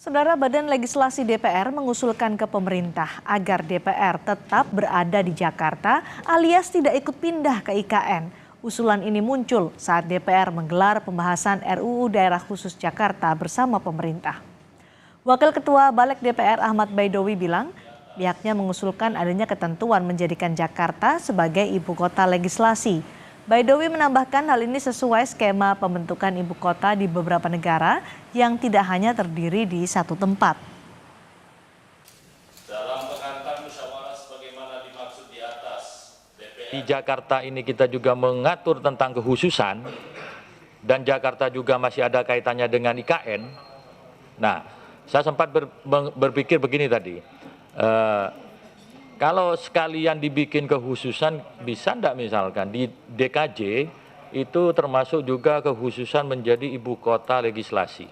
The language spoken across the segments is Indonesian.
Saudara, Badan Legislasi DPR mengusulkan ke pemerintah agar DPR tetap berada di Jakarta alias tidak ikut pindah ke IKN. Usulan ini muncul saat DPR menggelar pembahasan RUU Daerah Khusus Jakarta bersama pemerintah. Wakil Ketua Balik DPR Ahmad Baidowi bilang, pihaknya mengusulkan adanya ketentuan menjadikan Jakarta sebagai ibu kota legislasi. Baidowi menambahkan hal ini sesuai skema pembentukan ibu kota di beberapa negara yang tidak hanya terdiri di satu tempat. Dalam pengantar musyawarah sebagaimana dimaksud di atas, di Jakarta ini kita juga mengatur tentang kekhususan dan Jakarta juga masih ada kaitannya dengan IKN. Nah, saya sempat berpikir begini tadi. Kalau sekalian dibikin kekhususan, bisa enggak misalkan di DKJ itu termasuk juga kekhususan menjadi ibu kota legislasi.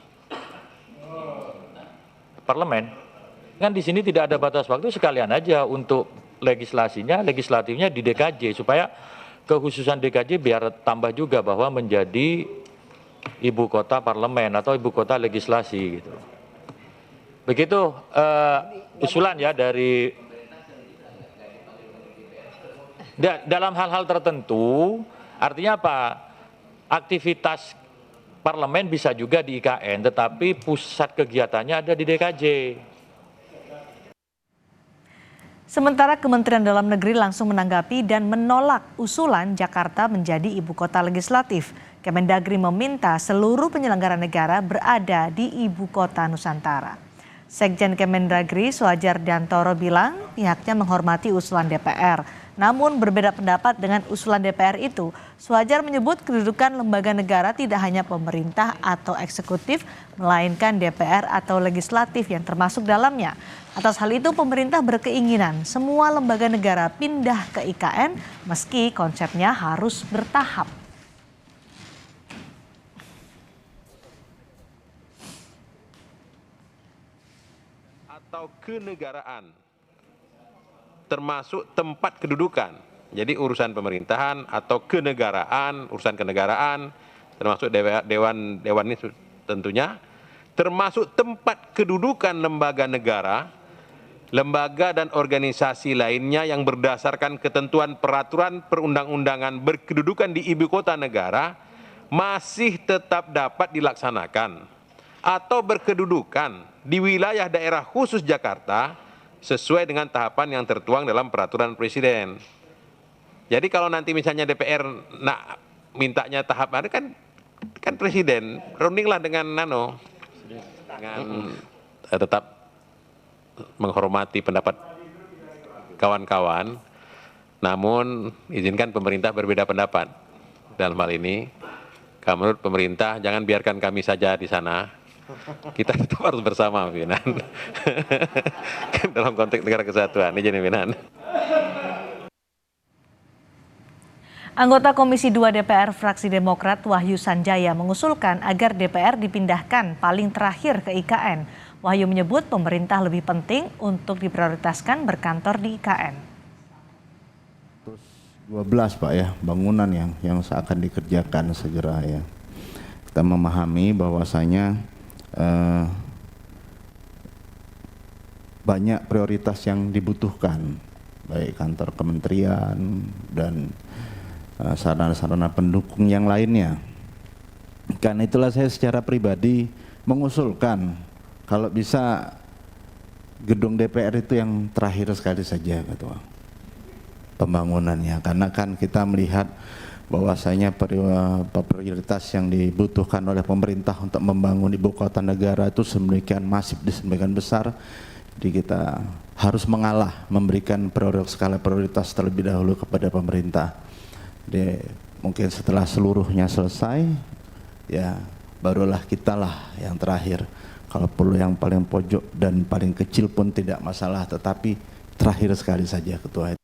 Parlemen. Kan di sini tidak ada batas waktu, sekalian aja untuk legislatifnya di DKJ supaya kekhususan DKJ biar tambah juga bahwa menjadi ibu kota parlemen atau ibu kota legislasi gitu. Begitu usulan ya dari dalam hal-hal tertentu, artinya apa? Aktivitas parlemen bisa juga di IKN, tetapi pusat kegiatannya ada di DKJ. Sementara Kementerian Dalam Negeri langsung menanggapi dan menolak usulan Jakarta menjadi ibu kota legislatif. Kemendagri meminta seluruh penyelenggara negara berada di ibu kota Nusantara. Sekjen Kemendagri Soehardi Dantoro bilang pihaknya menghormati usulan DPR. Namun berbeda pendapat dengan usulan DPR itu. Soehardi menyebut kedudukan lembaga negara tidak hanya pemerintah atau eksekutif, melainkan DPR atau legislatif yang termasuk dalamnya. Atas hal itu pemerintah berkeinginan semua lembaga negara pindah ke IKN meski konsepnya harus bertahap. Atau kenegaraan, termasuk tempat kedudukan. Jadi urusan pemerintahan atau kenegaraan, urusan kenegaraan, termasuk dewan ini tentunya, termasuk tempat kedudukan lembaga negara, lembaga dan organisasi lainnya yang berdasarkan ketentuan peraturan perundang-undangan berkedudukan di ibu kota negara masih tetap dapat dilaksanakan atau berkedudukan di wilayah daerah khusus Jakarta sesuai dengan tahapan yang tertuang dalam peraturan presiden. Jadi kalau nanti misalnya DPR nak mintanya tahap ada kan presiden rundinglah dengan tetap menghormati pendapat kawan-kawan. Namun izinkan pemerintah berbeda pendapat dalam hal ini. Kalau menurut pemerintah jangan biarkan kami saja di sana. Kita tetap harus bersama, pimpinan. Dalam konteks negara kesatuan, ini jadi pimpinan. Anggota Komisi 2 DPR fraksi Demokrat Wahyu Sanjaya mengusulkan agar DPR dipindahkan paling terakhir ke IKN. Wahyu menyebut pemerintah lebih penting untuk diprioritaskan berkantor di IKN. 12 Pak ya, bangunan yang akan dikerjakan segera ya. Kita memahami bahwasanya banyak prioritas yang dibutuhkan, baik kantor kementerian dan sarana-sarana pendukung yang lainnya. Karena itulah saya secara pribadi mengusulkan kalau bisa gedung DPR itu yang terakhir sekali saja gitu, pembangunannya. Karena kan kita melihat bahwasanya prioritas yang dibutuhkan oleh pemerintah untuk membangun ibu kota negara itu sedemikian masif, sedemikian besar. Jadi kita harus mengalah memberikan skala prioritas terlebih dahulu kepada pemerintah. Jadi mungkin setelah seluruhnya selesai, ya barulah kita lah yang terakhir. Kalau perlu yang paling pojok dan paling kecil pun tidak masalah, tetapi terakhir sekali saja Ketua.